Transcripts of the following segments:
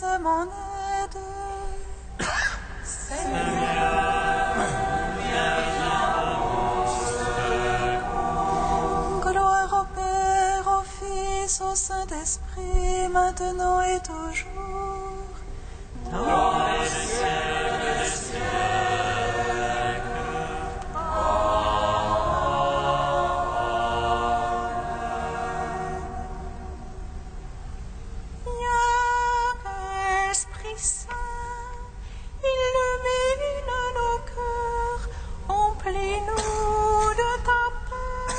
à mon aide. Seigneur, gloire au Père, au Fils, au Saint-Esprit, maintenant et toujours. Dans les siècles des siècles. Amen. Esprit Saint, illumine nos cœurs, emplis-nous de ta paix,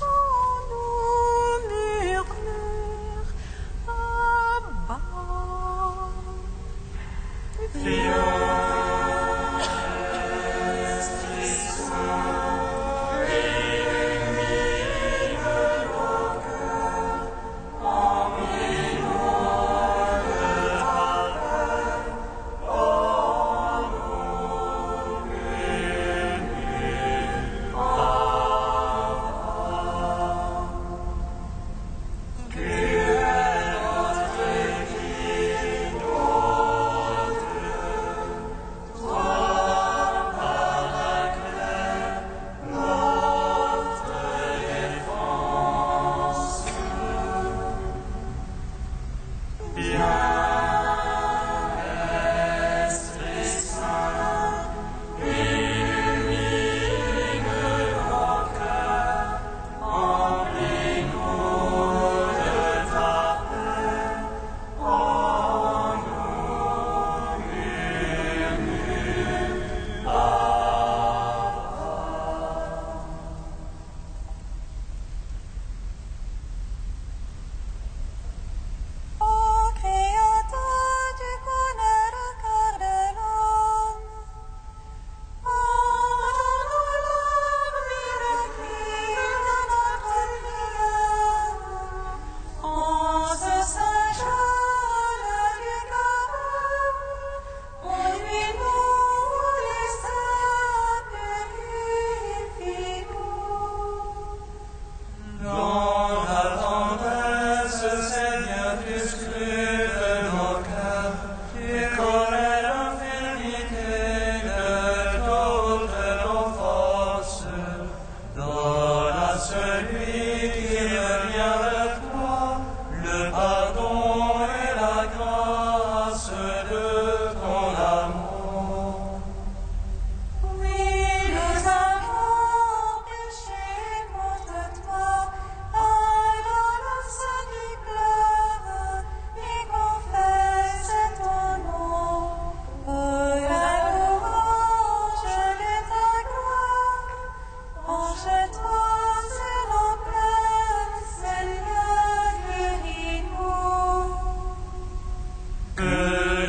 rends-nous murmures. Abba.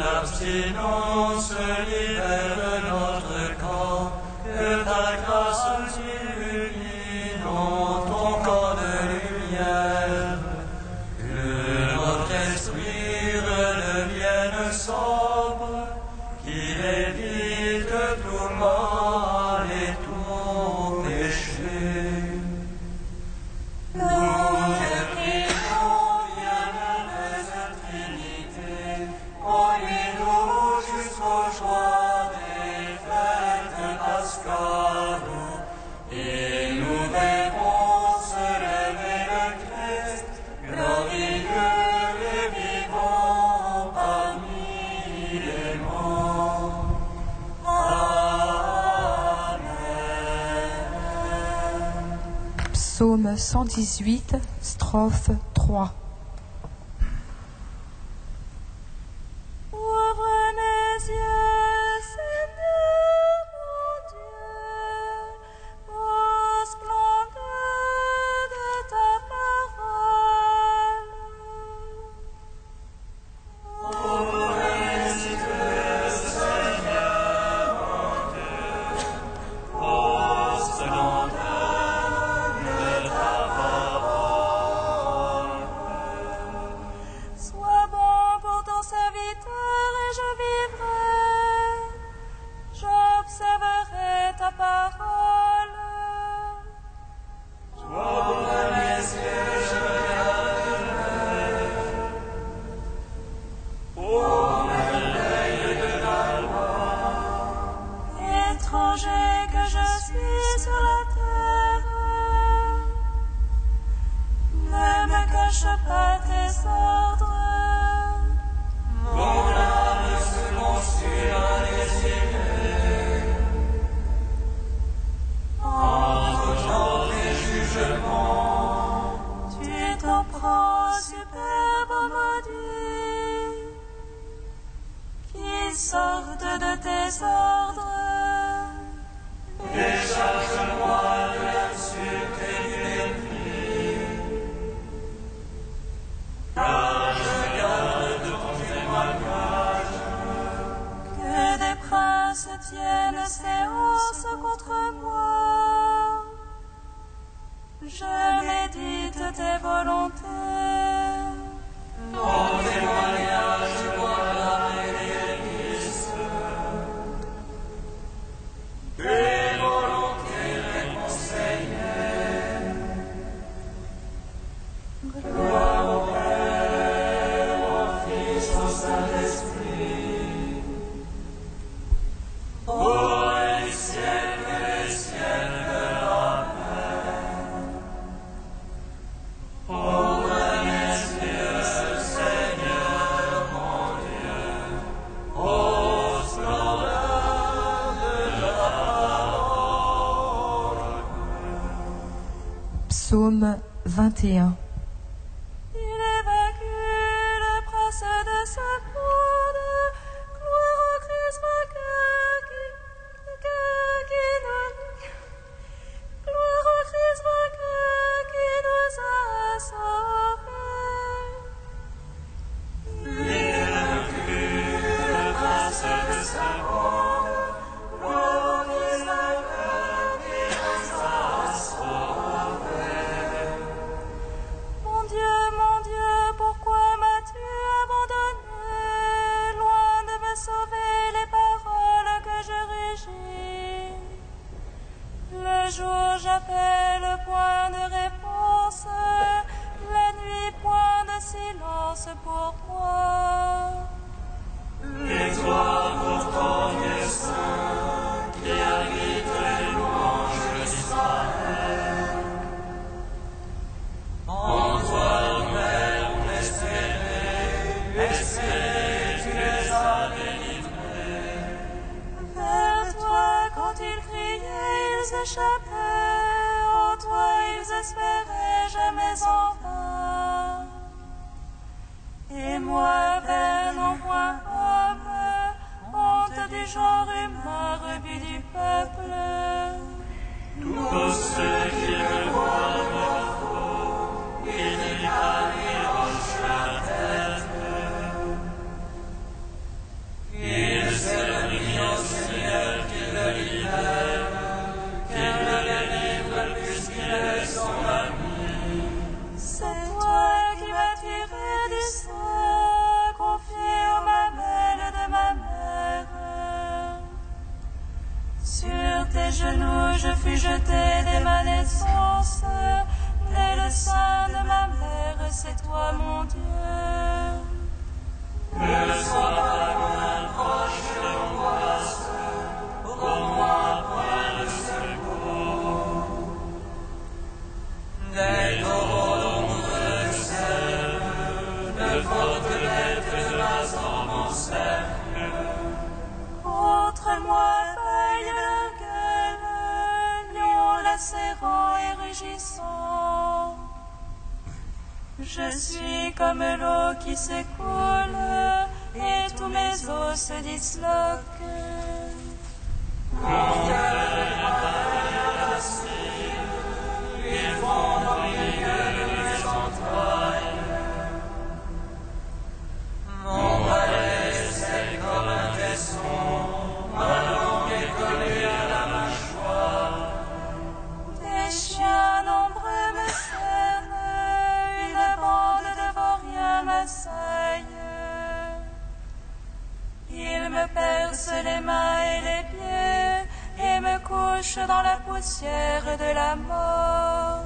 L'abstinence libère notre corps, que ta grâce illumine dans ton corps de lumière, que notre esprit redevienne sobre, qu'il évite tout mal et tout péché. Psaume 118, strophe 3. songez que je suis sur la terre. Ne me cache pas tes ordres. Mon âme se consume à désirer. Entre tes jugements, Tu t'en prends superbe maudit, qui sortent de tes ordres. décharge-moi de l'insulte et du mépris. Car je garde de ton témoignage. Que des princes tiennent séance contre moi. Je médite tes volontés. Ton témoignage proclame les délices. Tes volontés les conseillées. Gloire au Père, au Fils, au Saint-Esprit. Pour les siècles des siècles. Amen. Ô merveilleux Seigneur mon Dieu, ô splendeur de la parole. Psaume 21. Il évacue le prince de sa coude. Gloire au Christ vainqueur qui nous... Gloire au Christ vainqueur qui nous a sauvés. Il évacue le prince de sa coude. Gloire au Christ vainqueur qui nous a sauvés. Mon Dieu, pourquoi m'as-tu abandonné? Loin de me sauver les paroles que je régis. Le jour j'appelle, point de réponse. La nuit, point de silence pour moi. Et toi, pourtant, Dieu saint, qui habite les louanges d'Israël, en toi, Père, on espérait, tu les as délivrés. Vers toi, quand ils criaient, ils échappaient. En toi, ils espéraient jamais en vain. Et moi, vers non point homme, honte du genre humain, rebut du peuple. Tous ceux qui me voient me font, ils n'y hochent la tête. Ils s'éloignent au Seigneur qui le libère, qu'il me délivre puisqu'il est son ami. C'est toi qui m'as tiré du sein, confié aux mamelles de ma mère. Sur tes genoux je fus jeté dès ma naissance, dès le sein de ma mère, c'est toi mon Dieu. Ne sois pas loin, proche de l'angoisse, pour moi point de secours. Des taureaux d'ombre de sel, de fortes bêtes de l'instant mon cercle. Contre moi faille leur gueule, lion lacérant et rugissant. Je suis comme l'eau qui s'écoule, et tous mes os se disloquent. Mon cœur est pareil à la cire, il fond au milieu de mes entrailles. Mon palais c'est comme un tesson, ma langue est collée à la mâchoire. Des chiens nombreux me cernent, une bande de vauriens m'assaille. Ils me percent les mains et les pieds, et me couchent dans la poussière de la mort.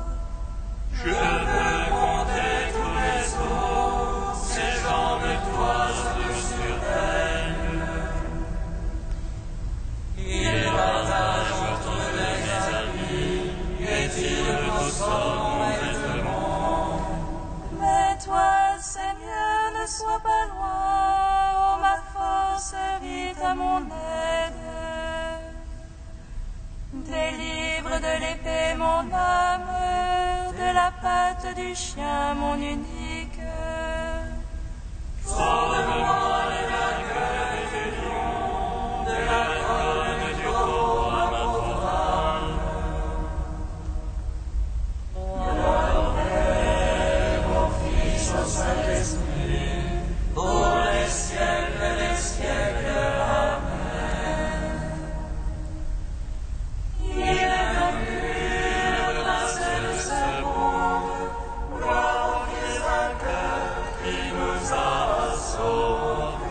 Je peux compter tous les os, ces jambes toisent sur elle. Il est bavard. de l'épée mon âme, de la patte du chien mon unique. Sauve-moi les vainqueurs du lion, de la colonne du taureau à ma pauvre âme. Lève, ô Fils, au Saint-Esprit, pour les siècles des siècles. Amen. Il est vaincu, le prince de ce monde, gloire au Fils vainqueur qui nous a sauvés.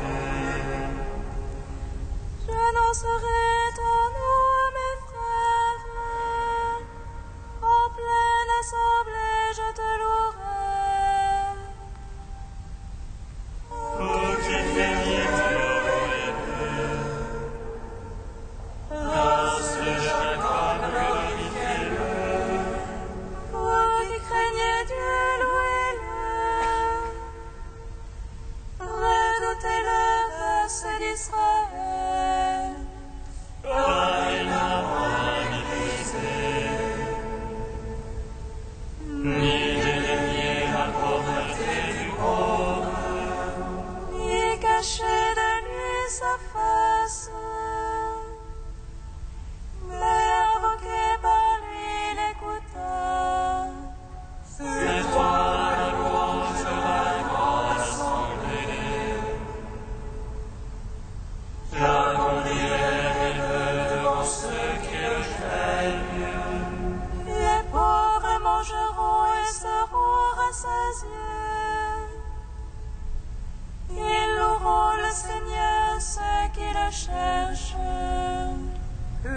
J'annoncerai ton nom à mes frères, en pleine assemblée je te louerai. Vous qui craignez Dieu, race de Jacob, glorifiez-le. Vous qui craignez Dieu, louez-le. Redoutez-le, race d'Israël. Car il n'a point méprisé, ni dédaigné la pauvreté du pauvre. Ni caché de lui sa face, mais invoqué par lui l'écouta. C'est toi la louange de la grande assemblée. J'accomplirai mes vœux devant ceux qui le craignent. Les pauvres mangeront et seront rassasiés. Ils loueront le Seigneur, ceux qui le cherchent. Que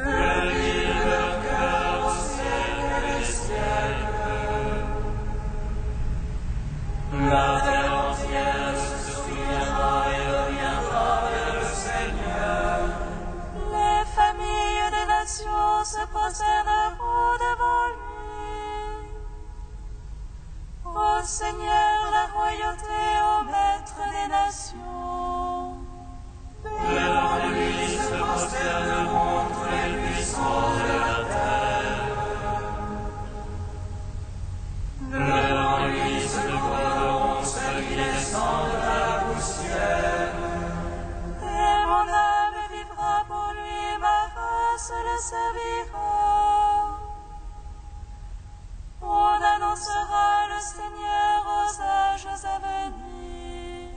vive leur cœur au siècle des siècles. La terre entière se souviendra et reviendra vers le Seigneur. Les familles des nations se prosterneront devant lui. Ô Seigneur, la royauté, ô maître des nations. Devant lui se prosterneront tous les puissants de la terre. Devant lui se dévoileront ceux qui descendent à la poussière. Et mon âme vivra pour lui, ma race le servira. On annoncera le Seigneur aux âges à venir.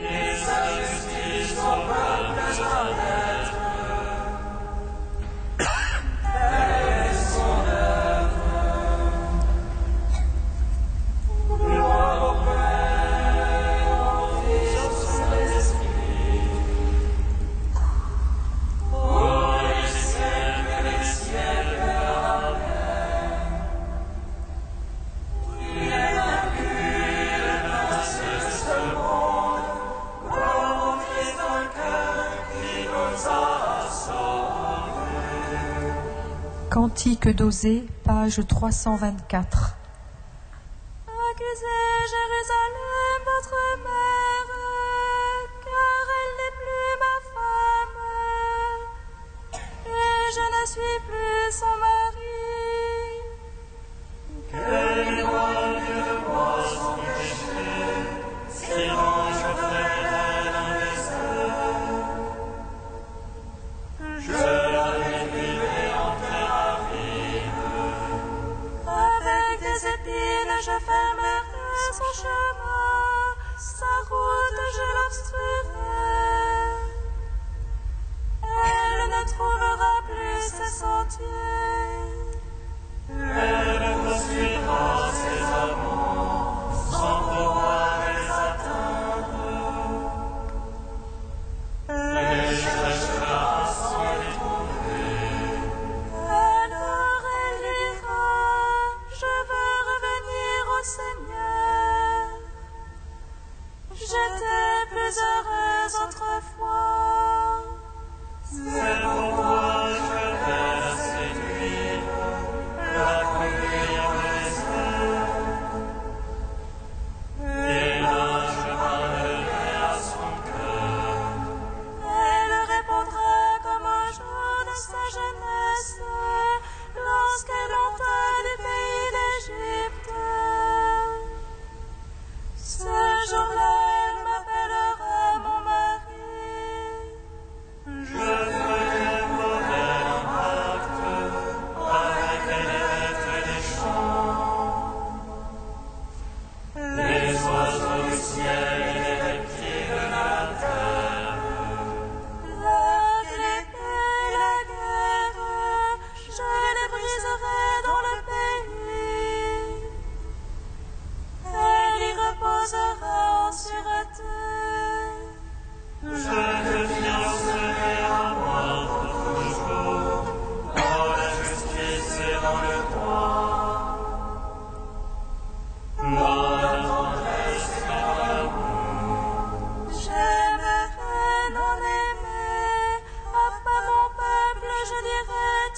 Et sa justice au peuple connaître. Telle est son œuvre. Gloire au Père, au Fils, au Saint-Esprit. Pour les siècles des siècles. Amen. Il est vaincu, le prince de ce monde. Gloire au Fils vainqueur qui nous a sauvés. Cantique d'Osée, page 324. Accusez Jérusalem, votre mère, car elle n'est plus ma femme, et je ne suis plus son mari. Qu'elle éloigne de moi son péché, sinon je ferai d'elle un désert. Je la réduirai en terre aride. Avec des épines, je fermerai son chemin, sa route, je l'obstruerai. Elle ne trouvera plus ses sentiers. Elle poursuivra ses amants sans pouvoir les atteindre. Elle cherchera sans les trouver. Alors elle dira, je veux revenir au Seigneur. J'étais plus heureuse autrefois. C'est pourquoi je vais la séduire, la conduire au désert. Et là je parlerai à son cœur. Elle répondra comme au jour de sa jeunesse,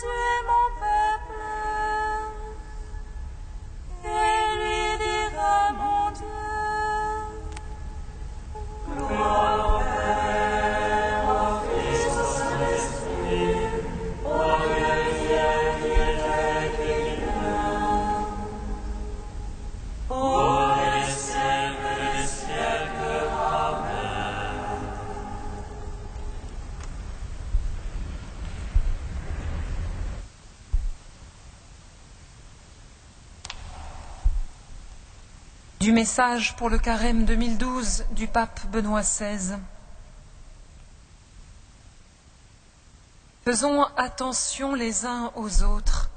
tu es mon peuple. Et lui dira, mon Dieu, Gloire au Père, au Fils, au Saint-Esprit, au Dieu qui est, qui était, qui vient, pour les siècles des siècles. Amen. Du message pour le carême 2012 du pape Benoît XVI. Faisons attention les uns aux autres.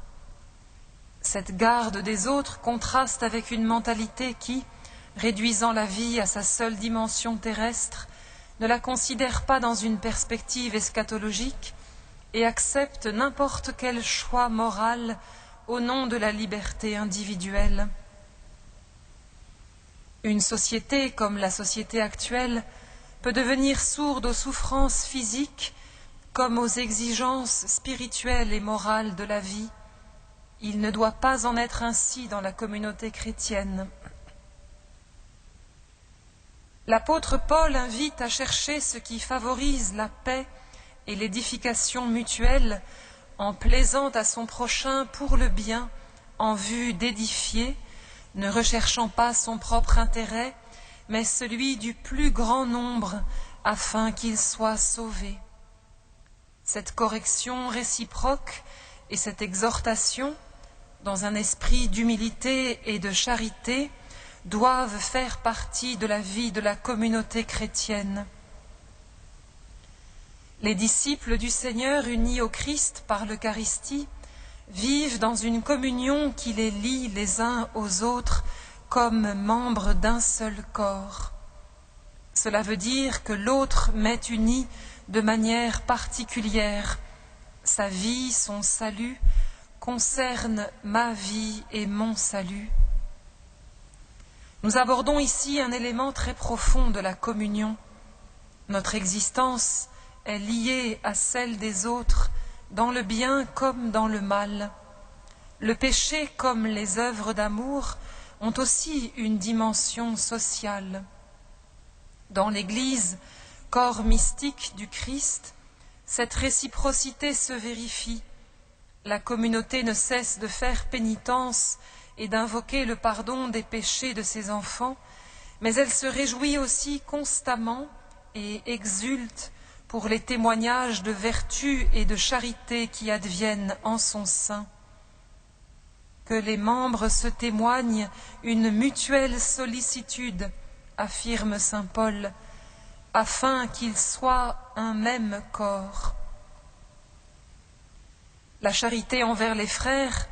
Cette garde des autres contraste avec une mentalité qui, réduisant la vie à sa seule dimension terrestre, ne la considère pas dans une perspective eschatologique et accepte n'importe quel choix moral au nom de la liberté individuelle. Une société comme la société actuelle peut devenir sourde aux souffrances physiques comme aux exigences spirituelles et morales de la vie. Il ne doit pas en être ainsi dans la communauté chrétienne. L'apôtre Paul invite à chercher ce qui favorise la paix et l'édification mutuelle en plaisant à son prochain pour le bien en vue d'édifier, ne recherchant pas son propre intérêt, mais celui du plus grand nombre, afin qu'il soit sauvé. Cette correction réciproque et cette exhortation, dans un esprit d'humilité et de charité, doivent faire partie de la vie de la communauté chrétienne. Les disciples du Seigneur unis au Christ par l'Eucharistie vivent dans une communion qui les lie les uns aux autres comme membres d'un seul corps. Cela veut dire que l'autre m'est uni de manière particulière. Sa vie, son salut, concerne ma vie et mon salut. Nous abordons ici un élément très profond de la communion. Notre existence est liée à celle des autres, dans le bien comme dans le mal. Le péché comme les œuvres d'amour ont aussi une dimension sociale. Dans l'Église, corps mystique du Christ, cette réciprocité se vérifie. La communauté ne cesse de faire pénitence et d'invoquer le pardon des péchés de ses enfants, mais elle se réjouit aussi constamment et exulte pour les témoignages de vertu et de charité qui adviennent en son sein. Que les membres se témoignent une mutuelle sollicitude, affirme saint Paul, afin qu'ils soient un même corps. La charité envers les frères,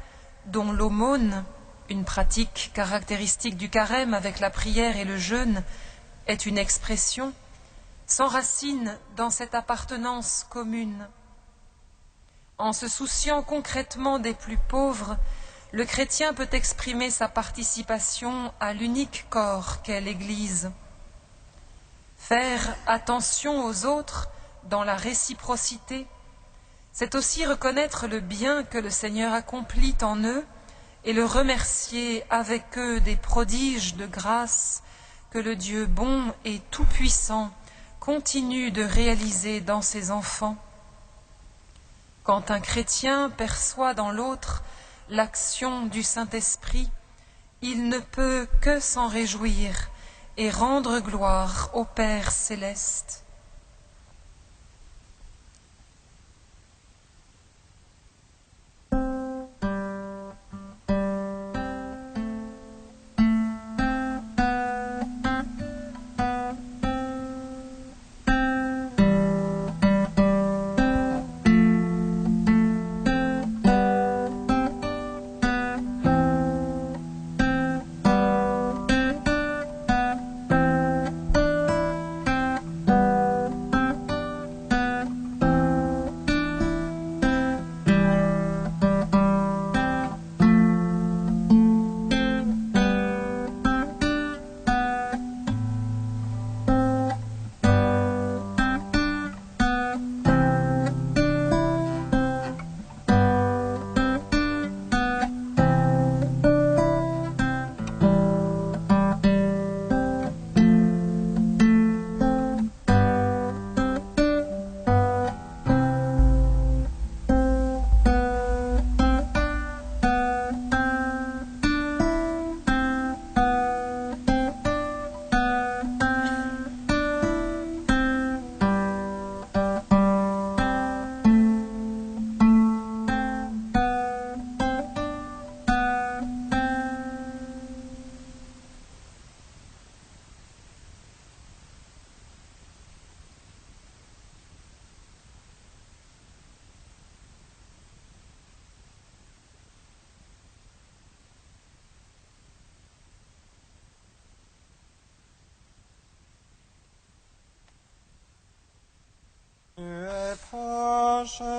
dont l'aumône, une pratique caractéristique du carême avec la prière et le jeûne, est une expression, s'enracine dans cette appartenance commune. En se souciant concrètement des plus pauvres, le chrétien peut exprimer sa participation à l'unique corps qu'est l'Église. Faire attention aux autres dans la réciprocité, c'est aussi reconnaître le bien que le Seigneur accomplit en eux et le remercier avec eux des prodiges de grâce que le Dieu bon et tout-puissant continue de réaliser dans ses enfants. Quand un chrétien perçoit dans l'autre l'action du Saint-Esprit, il ne peut que s'en réjouir et rendre gloire au Père céleste.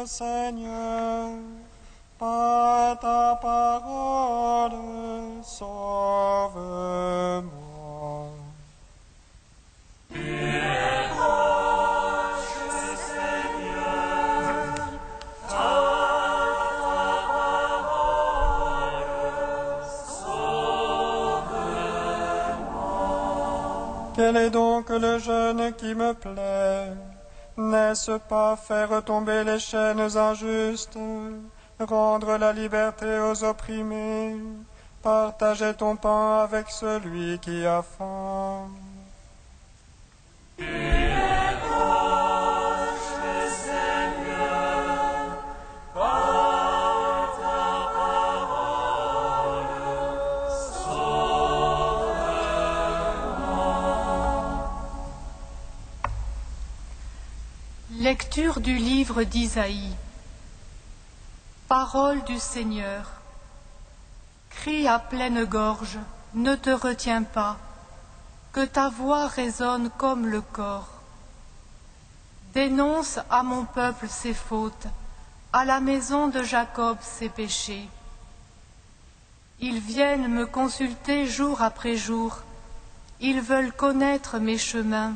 Seigneur, par ta parole, sauve-moi. Quel est donc le jeûne qui me plaît? N'est-ce pas faire tomber les chaînes injustes, rendre la liberté aux opprimés, partager ton pain avec celui qui a faim? Lecture du livre d'Isaïe. Parole du Seigneur. Crie à pleine gorge, ne te retiens pas, que ta voix résonne comme le cor. Dénonce à mon peuple ses fautes, à la maison de Jacob ses péchés. Ils viennent me consulter jour après jour, ils veulent connaître mes chemins.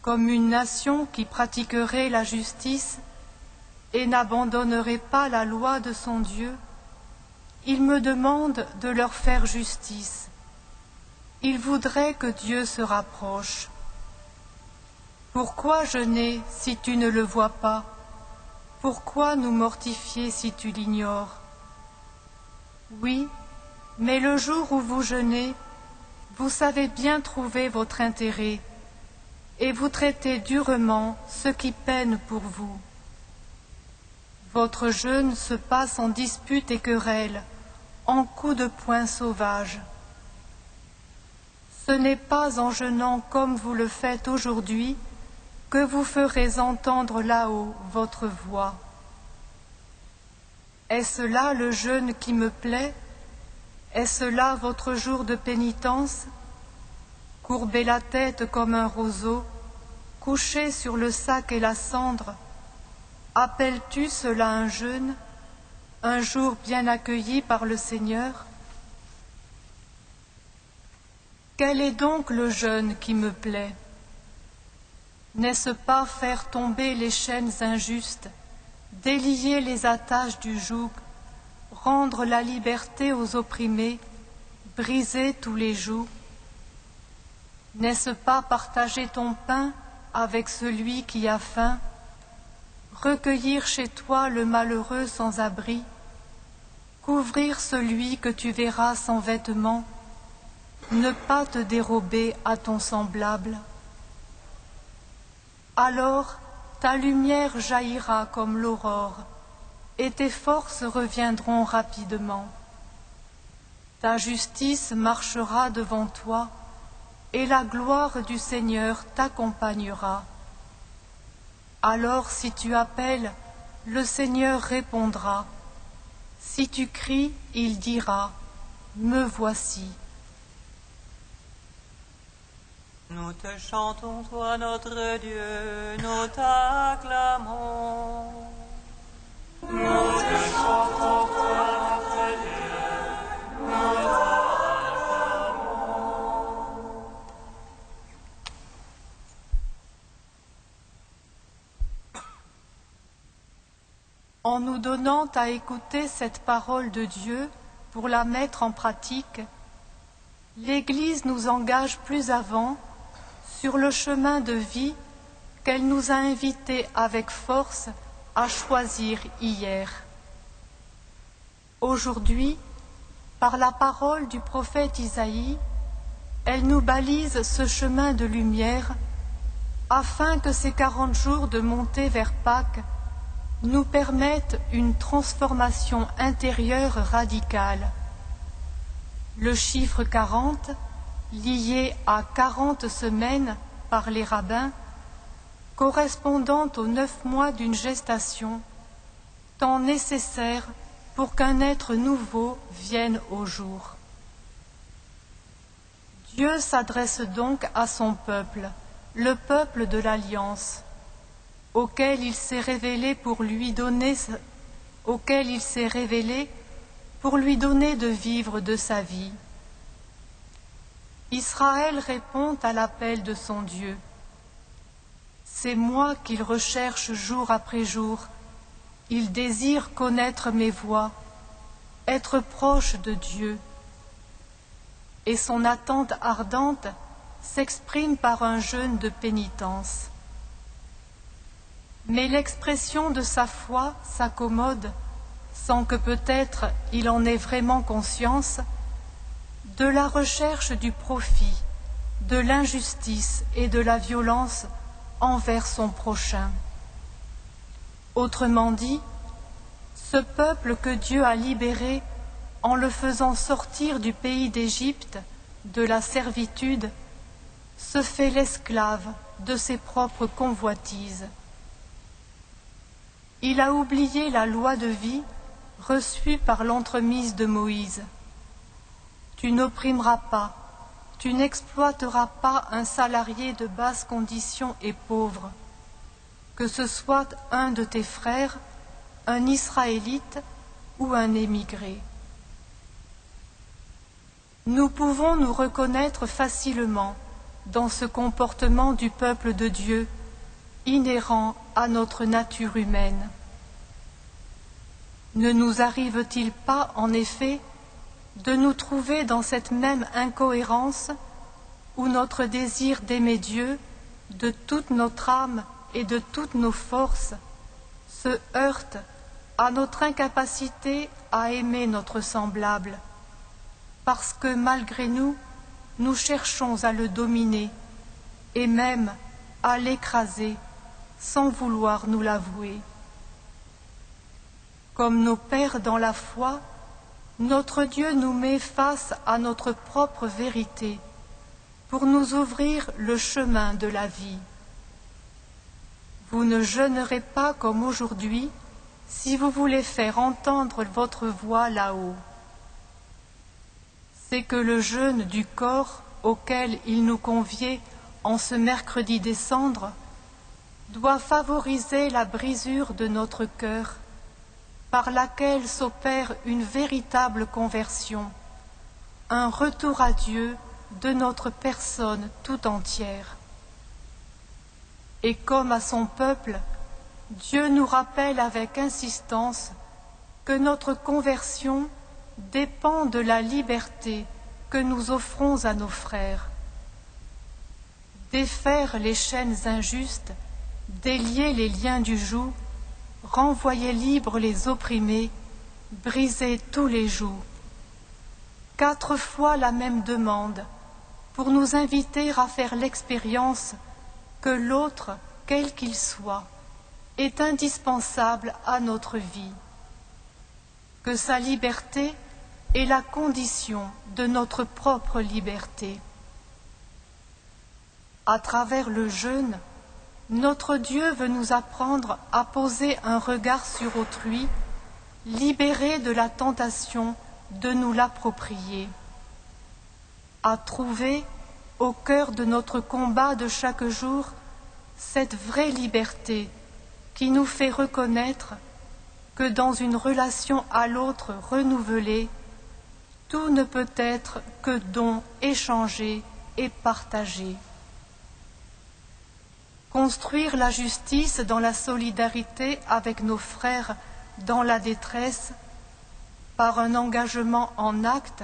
Comme une nation qui pratiquerait la justice et n'abandonnerait pas la loi de son Dieu, ils me demandent de leur faire justice. Ils voudraient que Dieu se rapproche. Pourquoi jeûner si tu ne le vois pas? Pourquoi nous mortifier si tu l'ignores? Oui, mais le jour où vous jeûnez, vous savez bien trouver votre intérêt, et vous traitez durement ceux qui peinent pour vous. Votre jeûne se passe en disputes et querelles, en coups de poing sauvages. Ce n'est pas en jeûnant comme vous le faites aujourd'hui que vous ferez entendre là-haut votre voix. Est-ce là le jeûne qui me plaît? Est-ce là votre jour de pénitence? Courber la tête comme un roseau, couché sur le sac et la cendre, appelles-tu cela un jeûne, un jour bien accueilli par le Seigneur? Quel est donc le jeûne qui me plaît? N'est-ce pas faire tomber les chaînes injustes, délier les attaches du joug, rendre la liberté aux opprimés, briser tous les jougs? N'est-ce pas partager ton pain avec celui qui a faim, recueillir chez toi le malheureux sans abri, couvrir celui que tu verras sans vêtements, ne pas te dérober à ton semblable? Alors ta lumière jaillira comme l'aurore, et tes forces reviendront rapidement. Ta justice marchera devant toi, et la gloire du Seigneur t'accompagnera. Alors si tu appelles, le Seigneur répondra. Si tu cries, il dira, « Me voici ». Nous te chantons, toi notre Dieu, nous t'acclamons. Nous te chantons, toi notre Dieu, nous t'acclamons. En nous donnant à écouter cette parole de Dieu pour la mettre en pratique, l'Église nous engage plus avant sur le chemin de vie qu'elle nous a invités avec force à choisir hier. Aujourd'hui, par la parole du prophète Isaïe, elle nous balise ce chemin de lumière afin que ces 40 jours de montée vers Pâques nous permettent une transformation intérieure radicale. Le chiffre 40, lié à 40 semaines par les rabbins, correspondant aux 9 mois d'une gestation, temps nécessaire pour qu'un être nouveau vienne au jour. Dieu s'adresse donc à son peuple, le peuple de l'Alliance. auquel il s'est révélé pour lui donner de vivre de sa vie. Israël répond à l'appel de son Dieu. C'est moi qu'il recherche jour après jour. Il désire connaître mes voies, être proche de Dieu. Et son attente ardente s'exprime par un jeûne de pénitence. Mais l'expression de sa foi s'accommode, sans que peut-être il en ait vraiment conscience, de la recherche du profit, de l'injustice et de la violence envers son prochain. Autrement dit, ce peuple que Dieu a libéré en le faisant sortir du pays d'Égypte, de la servitude, se fait l'esclave de ses propres convoitises. Il a oublié la loi de vie reçue par l'entremise de Moïse. Tu n'opprimeras pas, tu n'exploiteras pas un salarié de basse condition et pauvre, que ce soit un de tes frères, un Israélite ou un émigré. Nous pouvons nous reconnaître facilement dans ce comportement du peuple de Dieu, inhérent à notre nature humaine. Ne nous arrive-t-il pas, en effet, de nous trouver dans cette même incohérence où notre désir d'aimer Dieu de toute notre âme et de toutes nos forces se heurte à notre incapacité à aimer notre semblable, parce que malgré nous, nous cherchons à le dominer et même à l'écraser sans vouloir nous l'avouer. Comme nos pères dans la foi, notre Dieu nous met face à notre propre vérité pour nous ouvrir le chemin de la vie. Vous ne jeûnerez pas comme aujourd'hui si vous voulez faire entendre votre voix là-haut. C'est que le jeûne du corps auquel il nous conviait en ce mercredi des cendres doit favoriser la brisure de notre cœur, par laquelle s'opère une véritable conversion, un retour à Dieu de notre personne tout entière. Et comme à son peuple, Dieu nous rappelle avec insistance que notre conversion dépend de la liberté que nous offrons à nos frères. Défaire les chaînes injustes, délier les liens du joug, renvoyer libres les opprimés, briser tous les jougs. 4 fois la même demande pour nous inviter à faire l'expérience que l'autre, quel qu'il soit, est indispensable à notre vie, que sa liberté est la condition de notre propre liberté. À travers le jeûne, notre Dieu veut nous apprendre à poser un regard sur autrui, libéré de la tentation de nous l'approprier, à trouver au cœur de notre combat de chaque jour cette vraie liberté qui nous fait reconnaître que dans une relation à l'autre renouvelée, tout ne peut être que don échangé et partagé. Construire la justice dans la solidarité avec nos frères dans la détresse, par un engagement en actes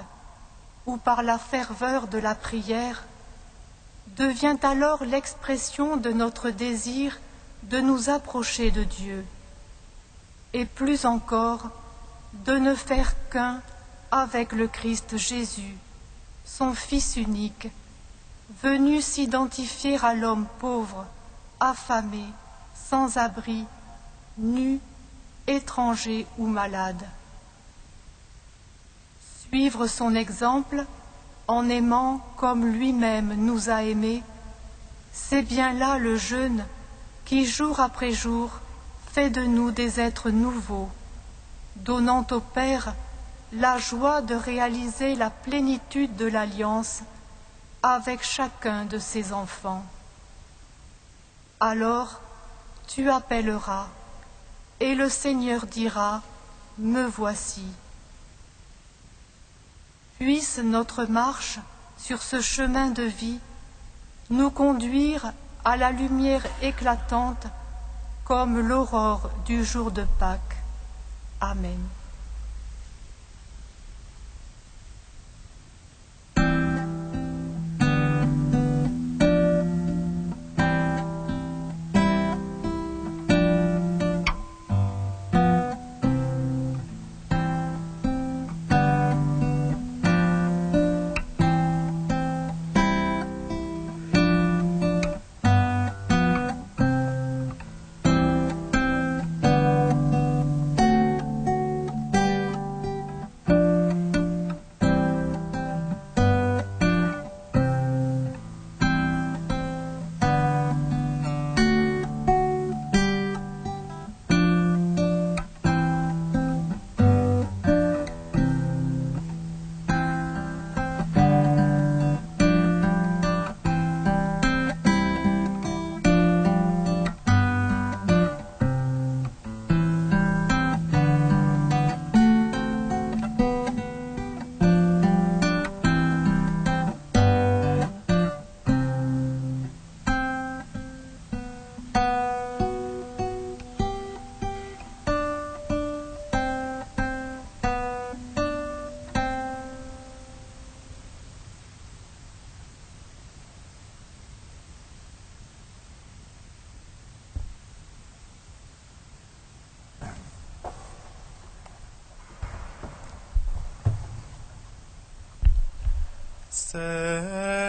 ou par la ferveur de la prière, devient alors l'expression de notre désir de nous approcher de Dieu, et plus encore, de ne faire qu'un avec le Christ Jésus, son Fils unique, venu s'identifier à l'homme pauvre, affamé, sans abri, nu, étranger ou malade. Suivre son exemple en aimant comme lui-même nous a aimés, c'est bien là le jeûne qui, jour après jour, fait de nous des êtres nouveaux, donnant au Père la joie de réaliser la plénitude de l'alliance avec chacun de ses enfants. Alors, tu appelleras, et le Seigneur dira, me voici. Puisse notre marche sur ce chemin de vie nous conduire à la lumière éclatante comme l'aurore du jour de Pâques. Amen.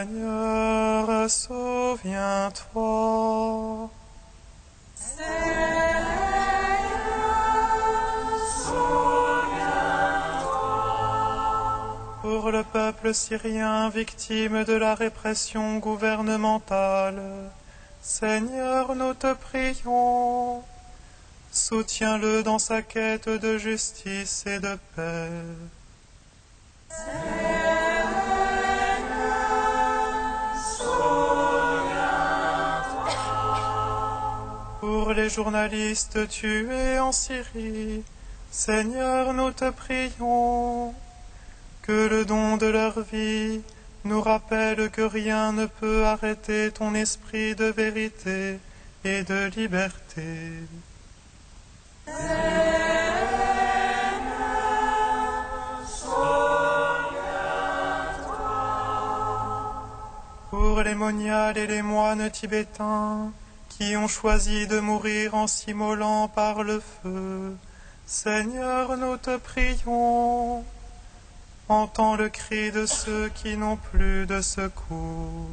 Seigneur, souviens-toi. Pour le peuple syrien victime de la répression gouvernementale, Seigneur, nous te prions, soutiens-le dans sa quête de justice et de paix. Pour les journalistes tués en Syrie, Seigneur, nous te prions, que le don de leur vie nous rappelle que rien ne peut arrêter ton esprit de vérité et de liberté. Pour les moniales et les moines tibétains qui ont choisi de mourir en s'immolant par le feu, Seigneur, nous te prions, entends le cri de ceux qui n'ont plus de secours.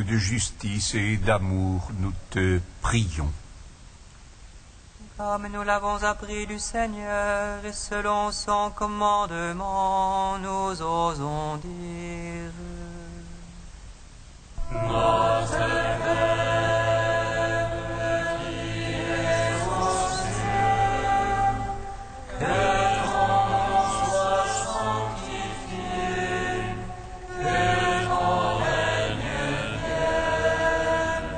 de justice et d'amour, nous te prions. Comme nous l'avons appris du Seigneur, et selon son commandement, nous osons dire: Notre Père, qui es aux cieux, que ton nom soit sanctifié, que ton règne vienne,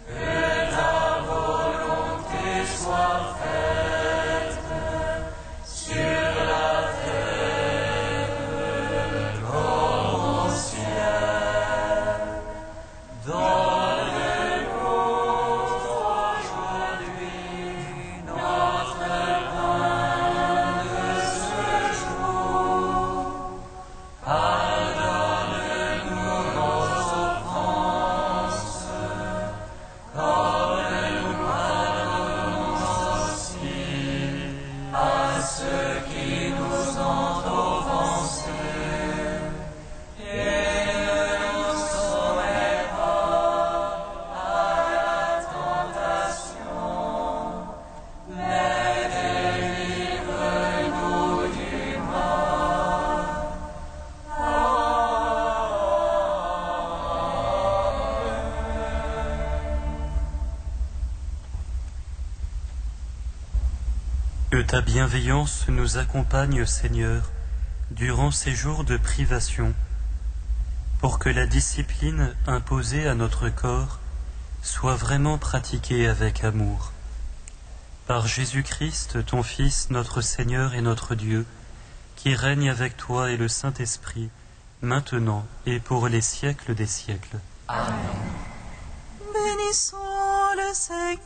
que ta volonté soit faite sur la terre comme au ciel. Donne-nous aujourd'hui notre pain de ce jour. Pardonne-nous nos offenses, comme nous pardonnons aussi à ceux qui nous ont offensés. Et ne nous soumets pas à la tentation, mais délivre-nous du mal. Que ta bienveillance nous accompagne, Seigneur, durant ces jours de privation, pour que la discipline imposée à notre corps soit vraiment pratiquée avec amour. Par Jésus-Christ, ton Fils, notre Seigneur et notre Dieu, qui règne avec toi et le Saint-Esprit, maintenant et pour les siècles des siècles. Bénissons le Seigneur.